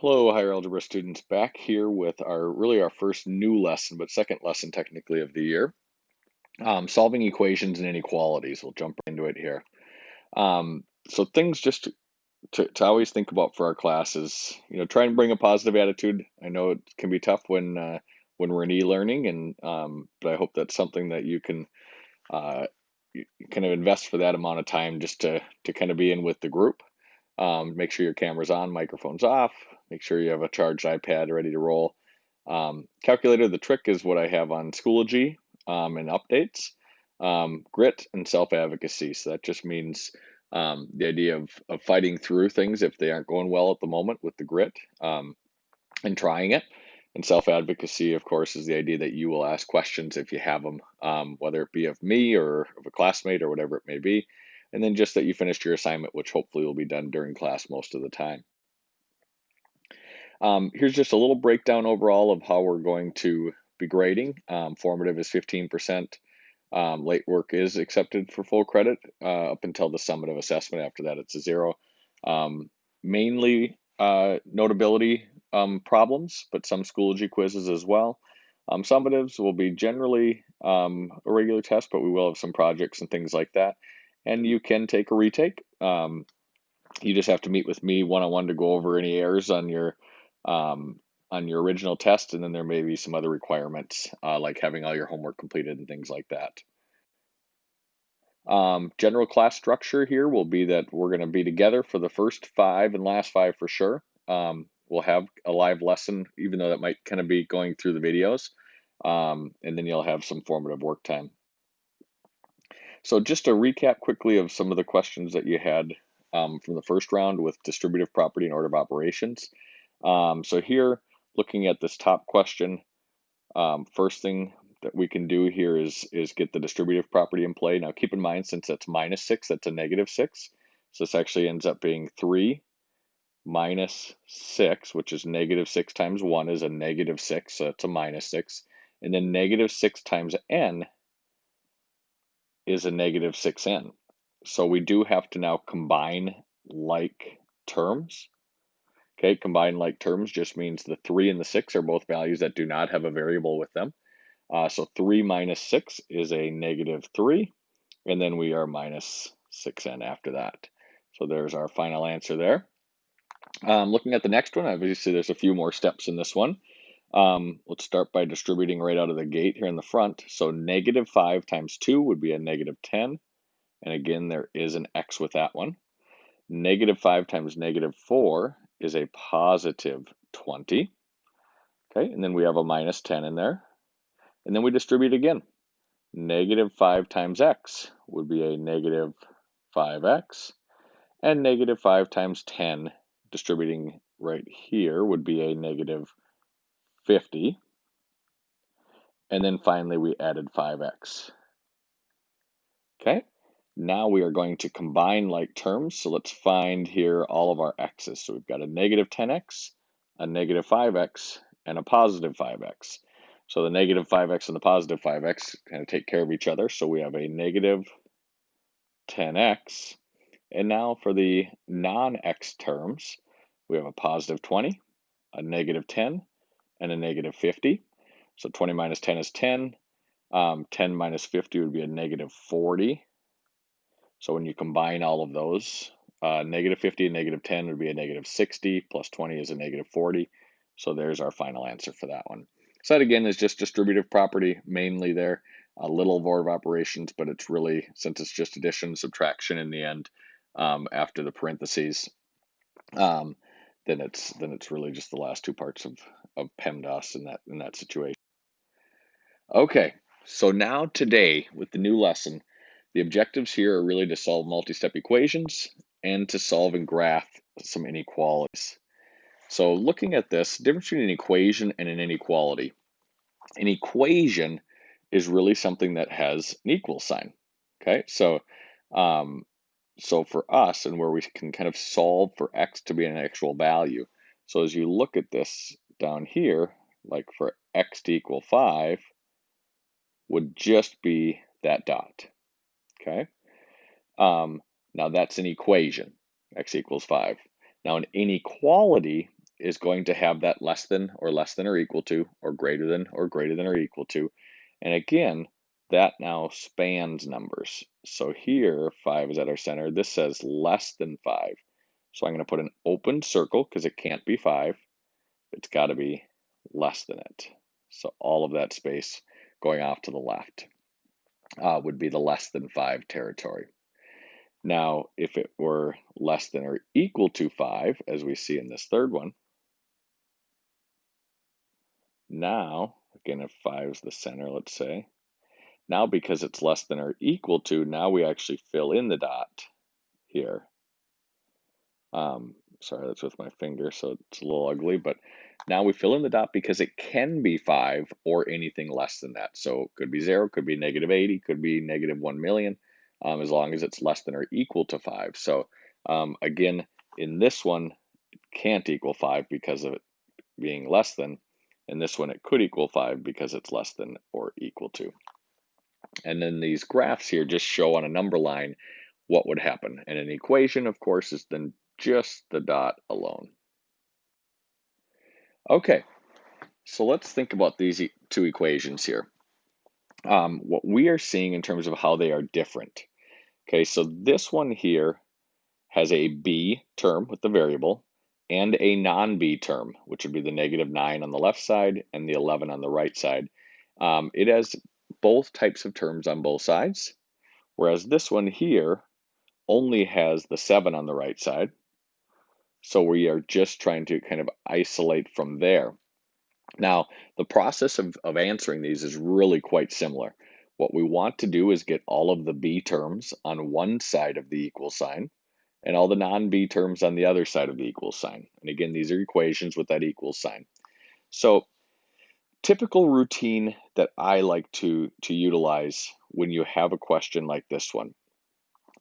Hello, higher algebra students, back here with our first new lesson, but second lesson technically of the year. Solving equations and inequalities. We'll jump into it here. So things just to always think about for our classes, try and bring a positive attitude. I know it can be tough when we're in e-learning, but I hope that's something that uh, you kind of invest for that amount of time just to kind of be in with the group. Make sure your camera's on, microphone's off. Make sure you have a charged iPad ready to roll. Calculator, the trick is what I have on Schoology and updates. Grit and self-advocacy. So that just means the idea of fighting through things if they aren't going well at the moment with the grit and trying it. And self-advocacy, of course, is the idea that you will ask questions if you have them, whether it be of me or of a classmate or whatever it may be. And then just that you finished your assignment, which hopefully will be done during class most of the time. Here's just a little breakdown overall of how we're going to be grading. Formative is 15%. Late work is accepted for full credit up until the summative assessment. After that, it's a 0. Mainly notability problems, but some Schoology quizzes as well. Summatives will be generally a regular test, but we will have some projects and things like that. And you can take a retake. You just have to meet with me one-on-one to go over any errors on your original test, and then there may be some other requirements like having all your homework completed and things like that. General class structure here will be that we're going to be together for the first 5 and last 5 for sure. We'll have a live lesson, even though that might kind of be going through the videos, and then you'll have some formative work time. So just a recap quickly of some of the questions that you had from the first round with distributive property and order of operations. So here, looking at this top question, first thing that we can do here is get the distributive property in play. Now keep in mind, since that's -6, that's a -6. So this actually ends up being 3 minus 6, which is -6 times 1 is a -6, so it's a -6. And then -6 times n is a -6n. So we do have to now combine like terms. Okay, combine like terms just means the 3 and the 6 are both values that do not have a variable with them. So 3 minus 6 is a -3, and then we are minus 6n after that. So there's our final answer there. Looking at the next one, obviously there's a few more steps in this one. Let's start by distributing right out of the gate here in the front. So -5 times 2 would be a -10. And again, there is an x with that one. -5 times -4 is a +20. Okay, and then we have a -10 in there. And then we distribute again. -5 times x would be a -5x. And -5 times 10, distributing right here, would be a -50. And then finally, we added 5x. Okay, now we are going to combine like terms. So let's find here all of our x's. So we've got a -10x, a -5x, and a +5x. So the -5x and the +5x kind of take care of each other. So we have a -10x. And now for the non-x terms, we have a +20, a -10, and a -50. So 20 minus 10 is 10. 10 minus 50 would be a -40. So when you combine all of those, -50 and -10 would be a -60, plus 20 is a -40. So there's our final answer for that one. So that again is just distributive property mainly there, a little of order of operations, but it's really, since it's just addition, subtraction in the end after the parentheses, then it's really just the last two parts of PEMDAS in that situation. Okay, so now today with the new lesson, the objectives here are really to solve multi-step equations and to solve and graph some inequalities. So looking at this, the difference between an equation and an inequality. An equation is really something that has an equal sign. Okay, so for us, and where we can kind of solve for x to be an actual value. So as you look at this down here, like for x to equal 5, would just be that dot. Okay. Now that's an equation, x equals 5. Now an inequality is going to have that less than or equal to or greater than or equal to. And again, that now spans numbers. So here, 5 is at our center. This says less than 5. So I'm going to put an open circle because it can't be 5. It's got to be less than it. So all of that space going off to the left would be the less than 5 territory. Now, if it were less than or equal to 5, as we see in this third one, now, again, if 5 is the center, let's say, now because it's less than or equal to, now we actually fill in the dot here. Sorry, that's with my finger, so it's a little ugly, but now we fill in the dot because it can be 5 or anything less than that. So it could be 0, could be -80, could be -1,000,000, as long as it's less than or equal to 5. So again, in this one, it can't equal 5 because of it being less than. In this one, it could equal 5 because it's less than or equal to. And then these graphs here just show on a number line what would happen. And an equation, of course, is then just the dot alone. Okay, so let's think about these two equations here. What we are seeing in terms of how they are different. Okay, so this one here has a b term with the variable and a non-b term, which would be the -9 on the left side and the 11 on the right side. It has both types of terms on both sides, whereas this one here only has the 7 on the right side. So we are just trying to kind of isolate from there. Now, the process of answering these is really quite similar. What we want to do is get all of the b terms on one side of the equal sign and all the non-b terms on the other side of the equal sign. And again, these are equations with that equal sign. So typical routine that I like to utilize when you have a question like this one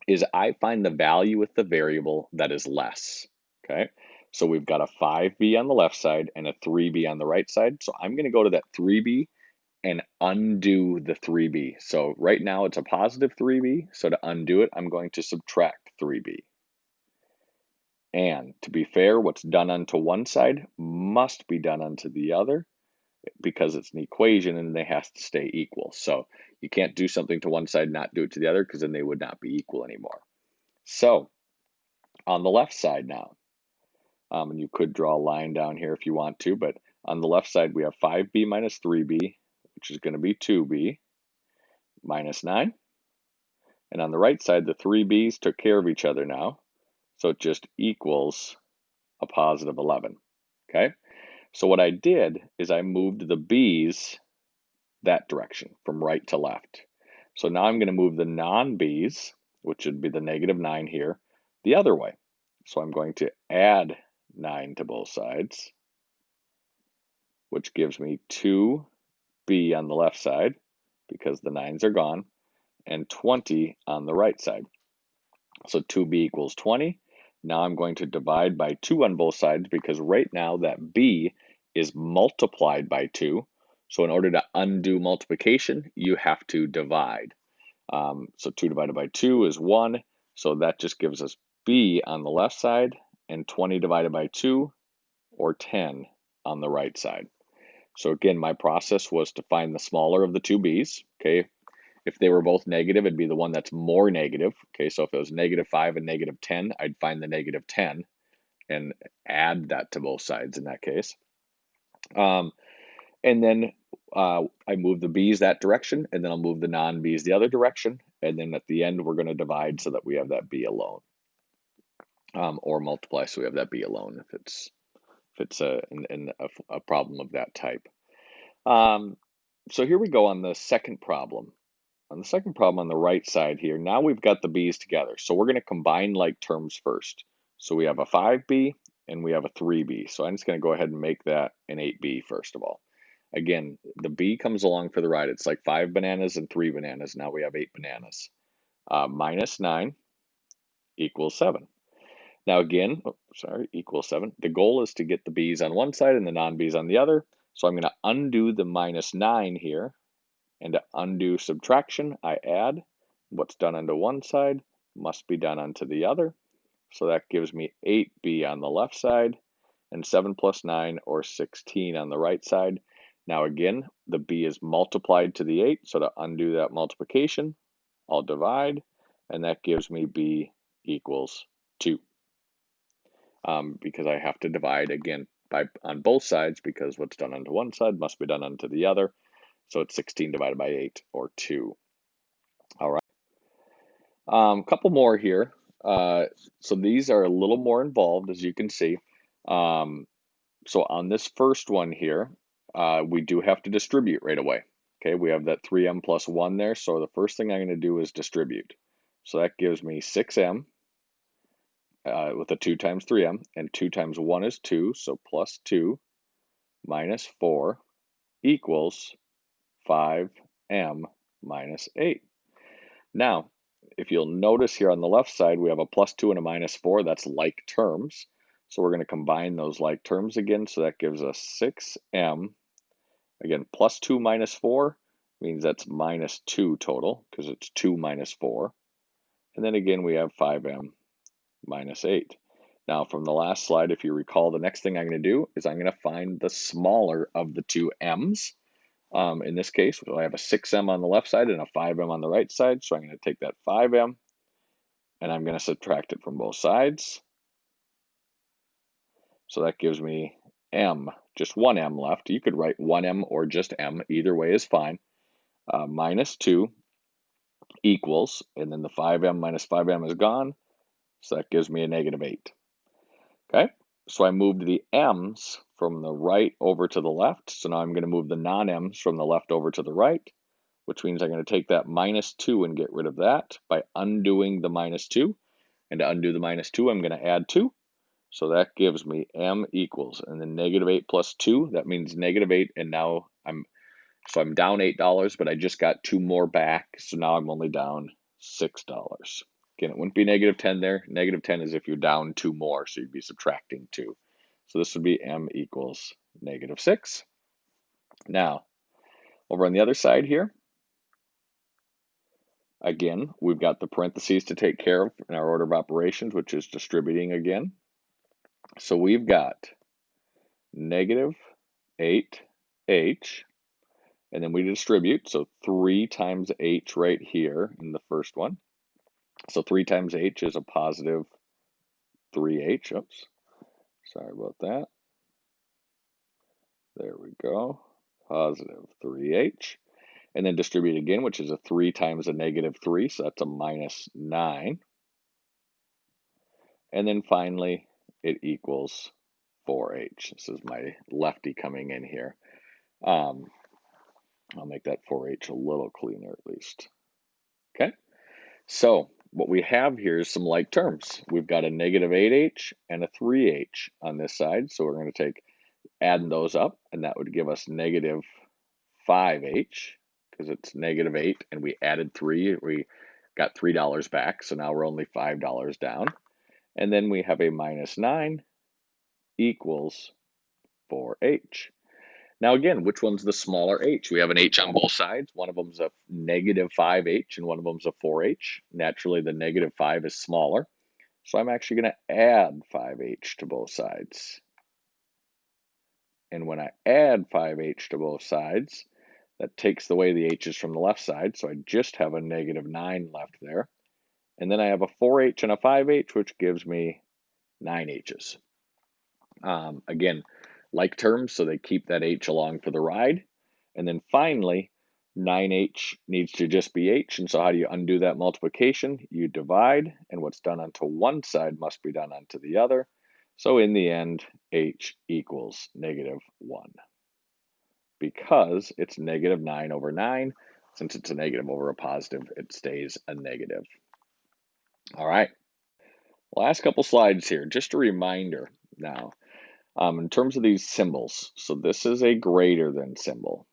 is I find the value with the variable that is less, okay? So we've got a 5b on the left side and a 3b on the right side. So I'm going to go to that 3b and undo the 3b. So right now it's a positive 3b. So to undo it, I'm going to subtract 3b. And to be fair, what's done unto one side must be done unto the other because it's an equation and they have to stay equal. So you can't do something to one side, not do it to the other, because then they would not be equal anymore. So on the left side now, and you could draw a line down here if you want to, but on the left side we have 5b minus 3b, which is going to be 2b, minus 9. And on the right side, the 3b's took care of each other now, so it just equals a positive 11, okay? So what I did is I moved the b's that direction from right to left. So now I'm going to move the non-b's, which would be the -9 here, the other way. So I'm going to add 9 to both sides, which gives me 2b on the left side because the 9's are gone, and 20 on the right side. So 2b equals 20. Now I'm going to divide by 2 on both sides because right now that b is multiplied by 2. So in order to undo multiplication, you have to divide. So 2 divided by 2 is 1. So that just gives us b on the left side and 20 divided by 2, or 10 on the right side. So again, my process was to find the smaller of the two b's. Okay, if they were both negative, it'd be the one that's more negative. Okay, so if it was -5 and -10, I'd find the -10 and add that to both sides in that case. And then I move the b's that direction, and then I'll move the non-b's the other direction. And then at the end, we're going to divide so that we have that b alone, or multiply so we have that b alone if it's a problem of that type. So here we go on the second problem. On the second problem on the right side here, now we've got the b's together. So we're going to combine like terms first. So we have a 5b and we have a 3b. So I'm just going to go ahead and make that an 8b first of all. Again, the b comes along for the ride. It's like 5 bananas and 3 bananas. Now we have 8 bananas. Minus 9 equals 7. Now again, equals 7. The goal is to get the b's on one side and the non-b's on the other. So I'm going to undo the -9 here. And to undo subtraction, I add. What's done unto one side must be done unto the other. So that gives me 8b on the left side and 7 plus 9, or 16 on the right side. Now again, the b is multiplied to the 8, so to undo that multiplication, I'll divide, and that gives me b equals 2. Because I have to divide again on both sides, because what's done onto one side must be done onto the other. So it's 16 divided by 8, or 2. All right. Couple more here. So these are a little more involved, as you can see. So on this first one here, we do have to distribute right away. Okay, we have that 3m plus 1 there. So the first thing I'm going to do is distribute. So that gives me 6m with a 2 times 3m, and 2 times 1 is 2, so plus 2 minus 4 equals 5m minus 8. Now, if you'll notice here on the left side, we have a plus 2 and a minus 4. That's like terms. So we're going to combine those like terms again. So that gives us 6m. Again, plus 2 minus 4 means that's minus 2 total, because it's 2 minus 4. And then again, we have 5m minus 8. Now, from the last slide, if you recall, the next thing I'm going to do is I'm going to find the smaller of the two m's. In this case, I have a 6m on the left side and a 5m on the right side. So I'm going to take that 5m and I'm going to subtract it from both sides. So that gives me m, just one m left. You could write 1m or just m. Either way is fine. Minus 2 equals, and then the 5m minus 5m is gone. So that gives me a negative 8. Okay, so I moved the m's from the right over to the left. So now I'm going to move the non-m's from the left over to the right, which means I'm going to take that minus 2 and get rid of that by undoing the minus 2. And to undo the minus 2, I'm going to add 2. So that gives me m equals, and then negative 8 plus 2, that means negative 8, and now I'm down $8, but I just got 2 more back, so now I'm only down $6. Again, it wouldn't be negative 10 there. Negative 10 is if you're down 2 more, so you'd be subtracting 2. So this would be m equals negative 6. Now, over on the other side here, again, we've got the parentheses to take care of in our order of operations, which is distributing again. So we've got negative 8h, and then we distribute, so 3 times h right here in the first one. So 3 times h is a positive 3h. Oops, sorry about that. There we go, positive 3h. And then distribute again, which is a 3 times a negative 3, so that's a minus 9. And then finally, it equals 4h. This is my lefty coming in here. I'll make that 4h a little cleaner at least. Okay, so what we have here is some like terms. We've got a negative 8h and a 3h on this side, so we're going to take adding those up, and that would give us negative 5h, because it's negative 8 and we added 3. We got $3 back, so now we're only $5 down. And then we have a minus 9 equals 4h. Now again, which one's the smaller h? We have an h on both sides. One of them's a negative 5h and one of them's a 4h. Naturally, the negative 5 is smaller. So I'm actually going to add 5h to both sides. And when I add 5h to both sides, that takes away the h's from the left side. So I just have a negative 9 left there. And then I have a 4h and a 5h, which gives me 9h's. Again, like terms, so they keep that h along for the ride. And then finally, 9h needs to just be h. And so how do you undo that multiplication? You divide, and what's done onto one side must be done onto the other. So in the end, h equals negative 1. Because it's negative 9 over 9, since it's a negative over a positive, it stays a negative. All right. Last couple slides here, just a reminder now. In terms of these symbols, so this is a greater than symbol.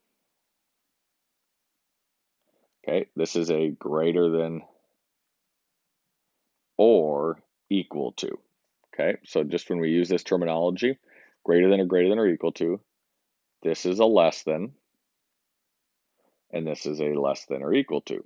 Okay, this is a greater than or equal to. Okay, so just when we use this terminology, greater than or equal to, this is a less than, and this is a less than or equal to.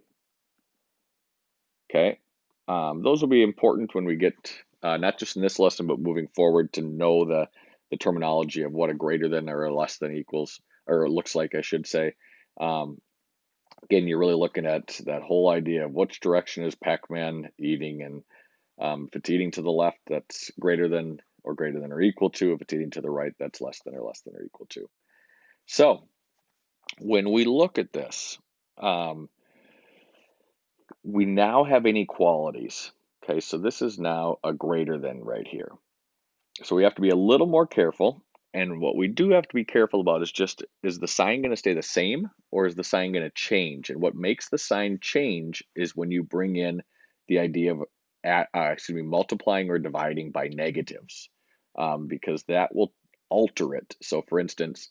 Okay, those will be important when we get, not just in this lesson, but moving forward, to know the terminology of what a greater than or a less than equals, or looks like, I should say. Again, you're really looking at that whole idea of which direction is Pac-Man eating, and if it's eating to the left, that's greater than or equal to. If it's eating to the right, that's less than or equal to. So when we look at this, we now have inequalities. Okay, so this is now a greater than right here. So we have to be a little more careful. And what we do have to be careful about is just, is the sign going to stay the same, or is the sign going to change? And what makes the sign change is when you bring in the idea of multiplying or dividing by negatives, because that will alter it. So for instance,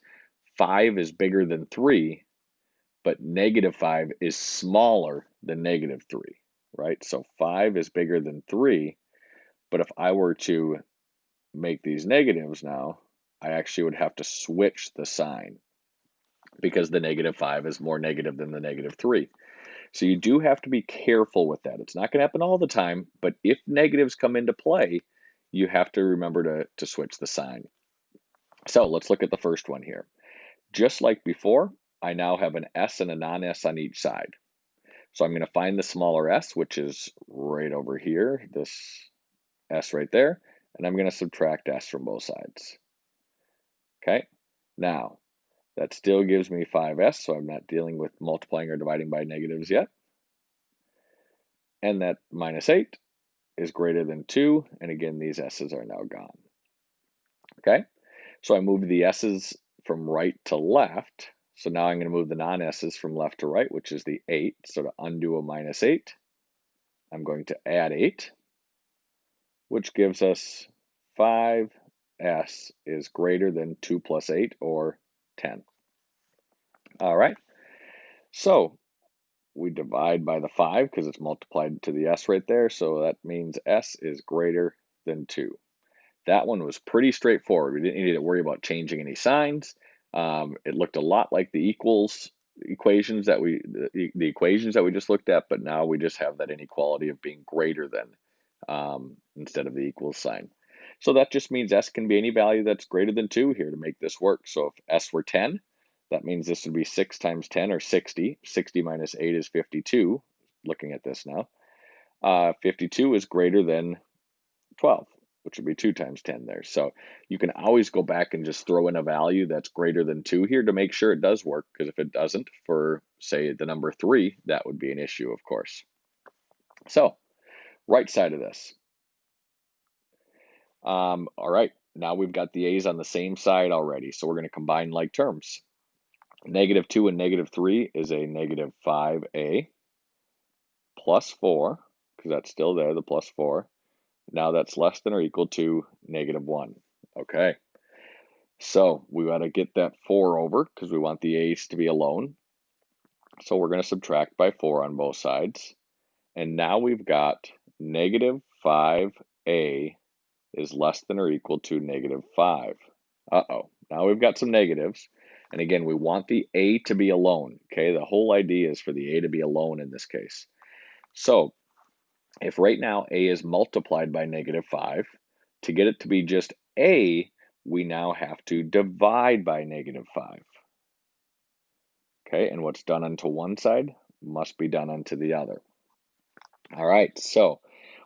5 is bigger than 3, but negative 5 is smaller than negative 3, right? So 5 is bigger than 3, but if I were to make these negatives now, I actually would have to switch the sign, because the negative 5 is more negative than the negative 3. So you do have to be careful with that. It's not going to happen all the time, but if negatives come into play, you have to remember to switch the sign. So let's look at the first one here. Just like before, I now have an S and a non-S on each side. So I'm going to find the smaller s, which is right over here, this s right there, and I'm going to subtract s from both sides. Okay, now that still gives me 5s, so I'm not dealing with multiplying or dividing by negatives yet. And that minus 8 is greater than 2, and again, these s's are now gone. Okay, so I moved the s's from right to left. So now I'm going to move the non-s's from left to right, which is the 8. So to undo a minus 8, I'm going to add 8, which gives us 5s is greater than 2 plus 8, or 10. All right, so we divide by the 5 because it's multiplied to the s right there, so that means s is greater than 2. That one was pretty straightforward. We didn't need to worry about changing any signs. It looked a lot like the equations that we just looked at, but now we just have that inequality of being greater than instead of the equals sign. So that just means s can be any value that's greater than 2 here to make this work. So if s were 10, that means this would be 6 times 10, or 60. 60 minus 8 is 52, looking at this now. 52 is greater than 12, which would be 2 times 10 there. So you can always go back and just throw in a value that's greater than 2 here to make sure it does work, because if it doesn't, for, say, the number 3, that would be an issue, of course. So, right side of this. All right, now we've got the a's on the same side already, so we're going to combine like terms. Negative 2 and negative 3 is a negative 5a plus 4, because that's still there, the plus 4. Now that's less than or equal to negative 1. Okay, so we got to get that 4 over, because we want the a's to be alone. So we're going to subtract by 4 on both sides. And now we've got negative 5a is less than or equal to negative 5. Uh-oh, now we've got some negatives. And again, we want the a to be alone. Okay, the whole idea is for the a to be alone in this case. So if right now a is multiplied by negative 5, to get it to be just a, we now have to divide by negative 5. Okay, and what's done unto one side must be done unto the other. All right, so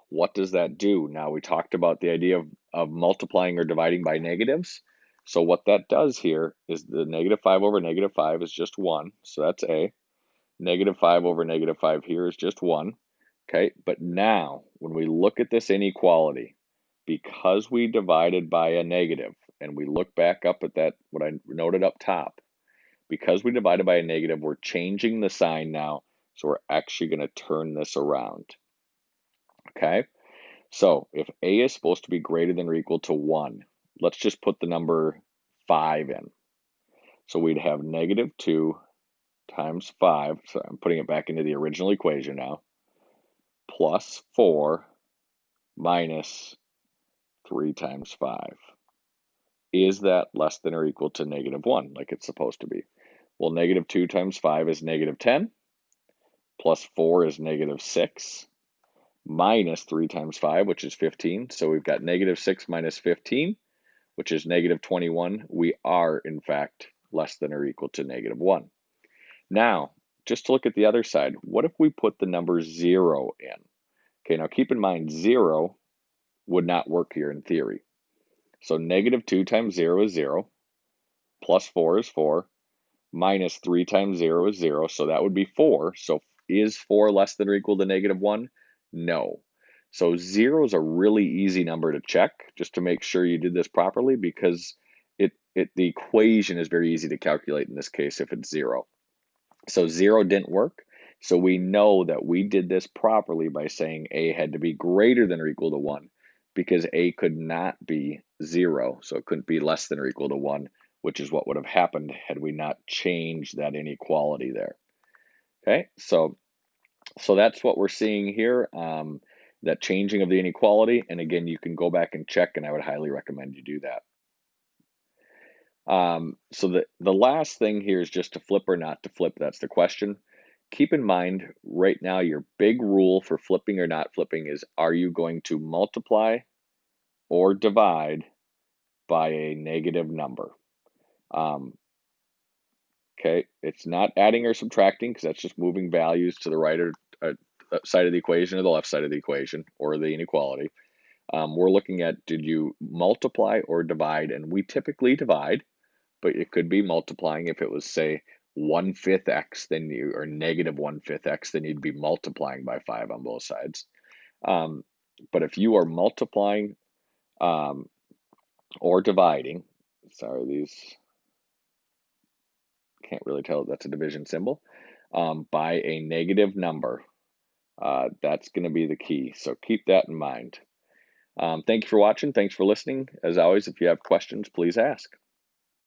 what does that do? Now we talked about the idea of multiplying or dividing by negatives. So what that does here is the negative 5 over negative 5 is just 1, so that's a. Negative 5 over negative 5 here is just 1. Okay, but now when we look at this inequality, because we divided by a negative, and we look back up at that, what I noted up top, because we divided by a negative, we're changing the sign now, so we're actually going to turn this around. Okay, so if a is supposed to be greater than or equal to 1, let's just put the number 5 in. So we'd have negative 2 times 5, so I'm putting it back into the original equation now, plus 4 minus 3 times 5. Is that less than or equal to negative 1, like it's supposed to be? Well, negative 2 times 5 is negative 10, plus 4 is negative 6, minus 3 times 5, which is 15. So we've got negative 6 minus 15, which is negative 21, we are in fact less than or equal to negative 1. Now, just to look at the other side, what if we put the number 0 in? Okay, now keep in mind 0 would not work here in theory. So negative 2 times 0 is 0, plus 4 is 4, minus 3 times 0 is 0, so that would be 4. So is 4 less than or equal to negative 1? No. So 0 is a really easy number to check, just to make sure you did this properly, because the equation is very easy to calculate in this case if it's 0. So 0 didn't work. So we know that we did this properly by saying a had to be greater than or equal to 1, because a could not be 0. So it couldn't be less than or equal to 1, which is what would have happened had we not changed that inequality there. Okay, so that's what we're seeing here, that changing of the inequality. And again, you can go back and check, and I would highly recommend you do that. So the last thing here is just to flip or not to flip. That's the question. Keep in mind right now, your big rule for flipping or not flipping is, are you going to multiply or divide by a negative number? Okay, it's not adding or subtracting, because that's just moving values to the right or side of the equation or the left side of the equation or the inequality. We're looking at, did you multiply or divide? And we typically divide, but it could be multiplying. If it was, say, 1/5 x, then or negative 1/5 x, then you'd be multiplying by 5 on both sides. But if you are multiplying or dividing, sorry, these can't really tell that's a division symbol, by a negative number, that's going to be the key. So keep that in mind. Thank you for watching. Thanks for listening. As always, if you have questions, please ask.